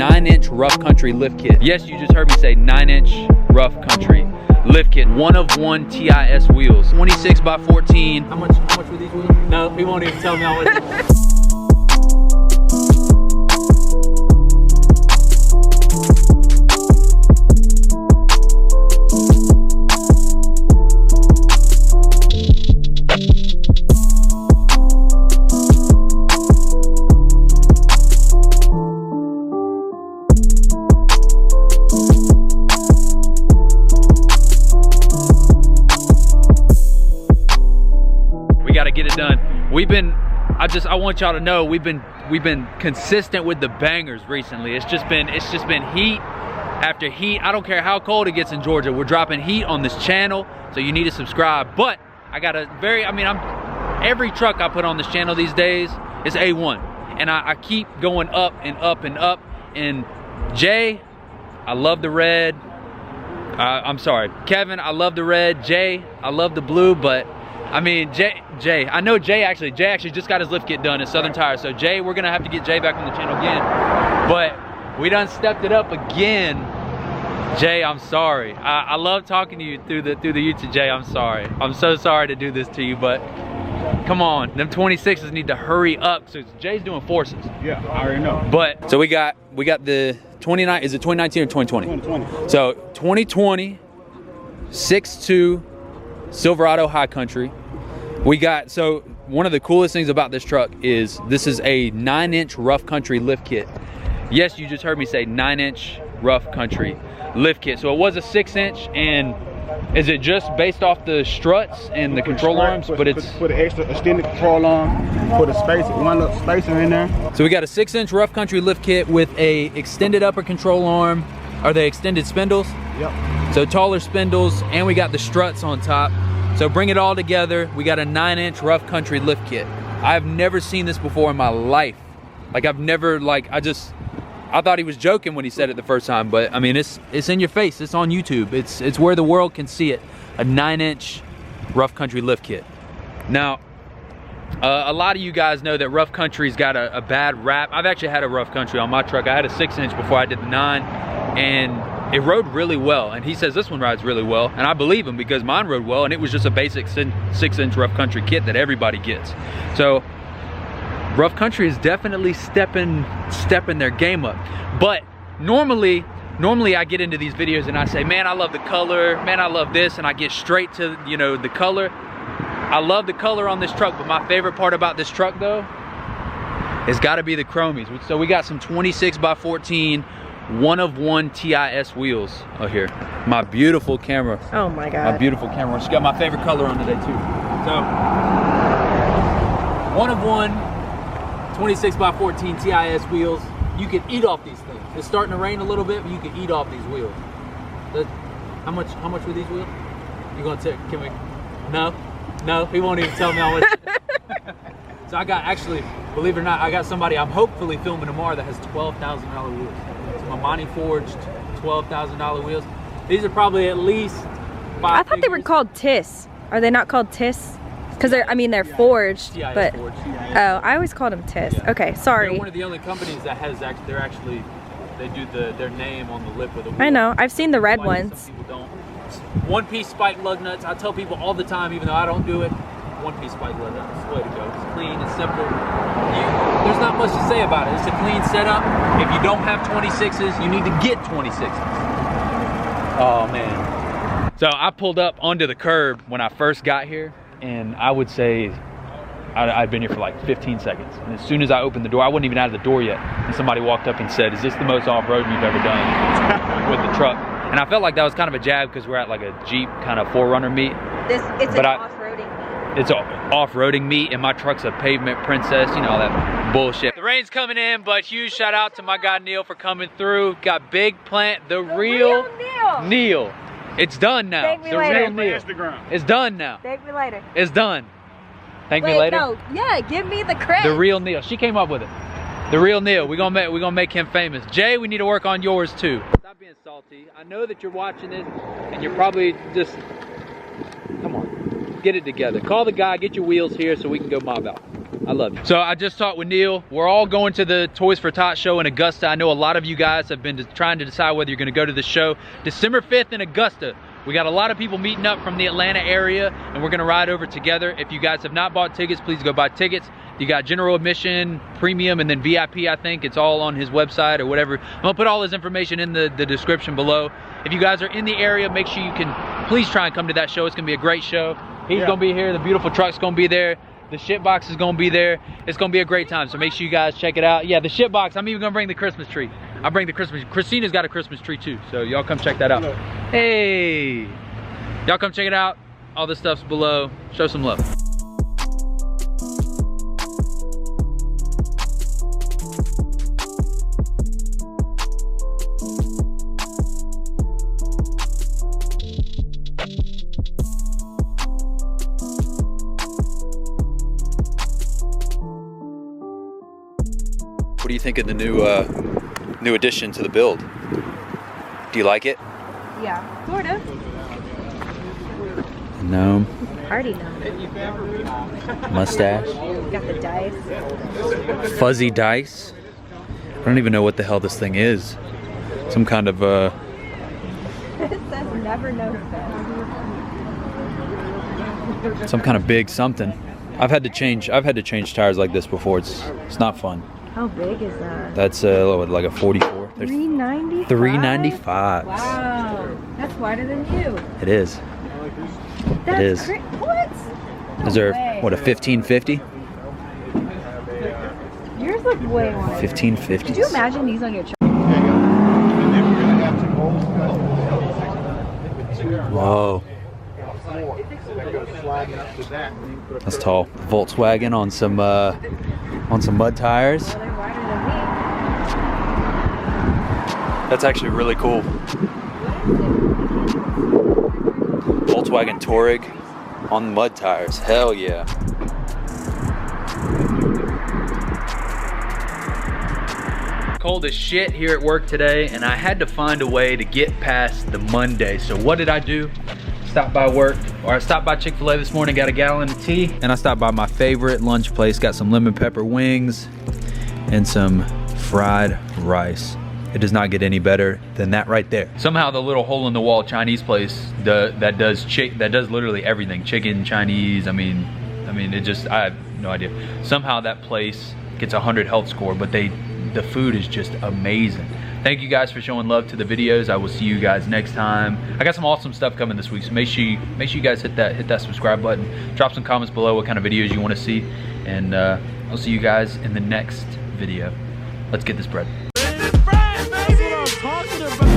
9-inch rough country lift kit. Yes, you just heard me say 9-inch rough country lift kit. 1-of-1 TIS wheels. 26 by 14. How much were these wheels? No, he won't even tell me how much. Get it done. I want y'all to know we've been consistent with the bangers recently. It's just been heat after heat. I don't care how cold it gets in Georgia, we're dropping heat on this channel, so you need to subscribe. But I got every truck I put on this channel these days is A1, and I keep going up and up and up. And Jay, I love the red. I'm sorry, Kevin, I love the red. Jay, I love the blue. But I mean, Jay, I know Jay actually just got his lift kit done at Southern Tire. So Jay, we're gonna have to get Jay back on the channel again. But we done stepped it up again. Jay, I'm sorry. I love talking to you through the YouTube. Jay, I'm sorry. I'm so sorry to do this to you, but come on, them 26s need to hurry up. So Jay's doing forces. Yeah, I already know. But so we got the 29. Is it 2019 or 2020? 2020. So 2020 6.2 Silverado High Country. We got, so one of the coolest things about this truck is this is a 9-inch rough country lift kit. Yes, you just heard me say 9-inch rough country lift kit. So it was a 6-inch, and is it just based off the struts and the control arms? But it's put an extra extended control arm, put a one little spacer in there. So we got a 6-inch rough country lift kit with a extended upper control arm. Are they extended spindles? Yep. So taller spindles, and we got the struts on top. So bring it all together, we got a 9-inch rough country lift kit. I've never seen this before in my life. Like I've never, I thought he was joking when he said it the first time, but I mean, it's in your face, it's on YouTube. It's where the world can see it. A 9-inch rough country lift kit. Now, a lot of you guys know that rough country's got a bad rap. I've actually had a rough country on my truck. I had a 6-inch before I did the 9, and it rode really well. And he says this one rides really well, and I believe him because mine rode well, and it was just a basic 6-inch rough country kit that everybody gets. So rough country is definitely stepping their game up. But normally I get into these videos and I say, man, I love the color, man, I love this, and I get straight to, you know, the color. I love the color on this truck, but my favorite part about this truck though, it's gotta be the chromies. So we got some 26 by 14 1-of-1 TIS wheels here. My beautiful camera. Oh my God. My beautiful camera. She got my favorite color on today too. So 1-of-1 26 by 14 TIS wheels. You can eat off these things. It's starting to rain a little bit, but you can eat off these wheels. How much were these wheels? You gonna take? Can we? No, he won't even tell me how much. So I got, actually, believe it or not, I got somebody I'm hopefully filming tomorrow that has $12,000 wheels. So Mamani forged $12,000 wheels. These are probably at least 5 I thought they were called TIS. Are they not called TIS? Because they're forged, TIS but forged. Oh, I always called them TIS. Yeah. Okay, sorry. They're one of the only companies that has they do their name on the lip of the wheel. I know. I've seen the red ones. Some people don't. One-piece spike lug nuts. I tell people all the time, even though I don't do it, one-piece spike lug nuts is the way to go. It's clean, it's simple. There's not much to say about it. It's a clean setup. If you don't have 26s, you need to get 26s. Oh man. So I pulled up onto the curb when I first got here, and I would say I'd been here for like 15 seconds. And as soon as I opened the door, I wasn't even out of the door yet, and somebody walked up and said, "Is this the most off-roading you've ever done with the truck?" And I felt like that was kind of a jab because we're at like a Jeep kind of 4Runner meet. It's an off-roading meet. It's an off-roading meet, and my truck's a pavement princess, you know, all that bullshit. The rain's coming in, but huge shout out to my guy Neil for coming through. Got Big Plant, the real Neil. It's done now. Thank me later. Real Neil. It's done now. Thank me later. It's done. Thank me later. No, yeah, give me the credit. The real Neil. She came up with it. The real Neil. We're gonna make him famous. Jay, we need to work on yours too. Stop being salty. I know that you're watching this and you're probably just, come on, get it together. Call the guy, get your wheels here so we can go mob out. I love you. So I just talked with Neil. We're all going to the Toys for Tots show in Augusta. I know a lot of you guys have been trying to decide whether you're gonna go to the show. December 5th in Augusta. We got a lot of people meeting up from the Atlanta area, and we're gonna ride over together. If you guys have not bought tickets, please go buy tickets. You got general admission, premium, and then VIP, I think. It's all on his website or whatever. I'm gonna put all his information in the description below. If you guys are in the area, make sure you can please try and come to that show. It's gonna be a great show. He's gonna be here, the beautiful truck's gonna be there. The shit box is gonna be there. It's gonna be a great time, so make sure you guys check it out. Yeah, the shit box, I'm even gonna bring the Christmas tree. I'll bring the Christmas, Christina's got a Christmas tree too, so y'all come check that out. Hey, y'all come check it out. All this stuff's below. Show some love. What do you think of the new addition to the build? Do you like it? Yeah, sort of. No. Party now. Mustache. Got the dice. Fuzzy dice. I don't even know what the hell this thing is. Some kind of It says never know that. some kind of big something. I've had to change tires like this before. It's not fun. How big is that? That's what, like a 44. 395. 395. Wow, that's wider than you. It is. That's It is. What? Is there way. what, a 1550? Yours look way wider. 1550. Could you imagine these on your truck? Whoa. That's tall. Volkswagen on some mud tires. Well, they're wider than That's actually really cool. Volkswagen Touareg on mud tires. Hell yeah. Cold as shit here at work today, and I had to find a way to get past the Monday. So what did I do? Stopped by work, or I stopped by Chick-fil-A this morning, got a gallon of tea, and I stopped by my favorite lunch place, got some lemon pepper wings and some fried rice. It does not get any better than that right there. Somehow the little hole in the wall Chinese place that does literally everything, chicken, Chinese, I mean it just, I have no idea. Somehow that place gets a 100 health score, but the food is just amazing. Thank you guys for showing love to the videos. I will see you guys next time. I got some awesome stuff coming this week, so make sure you guys hit that subscribe button. Drop some comments below what kind of videos you want to see, and I'll see you guys in the next video. Let's get this bread. That's what I'm talking about.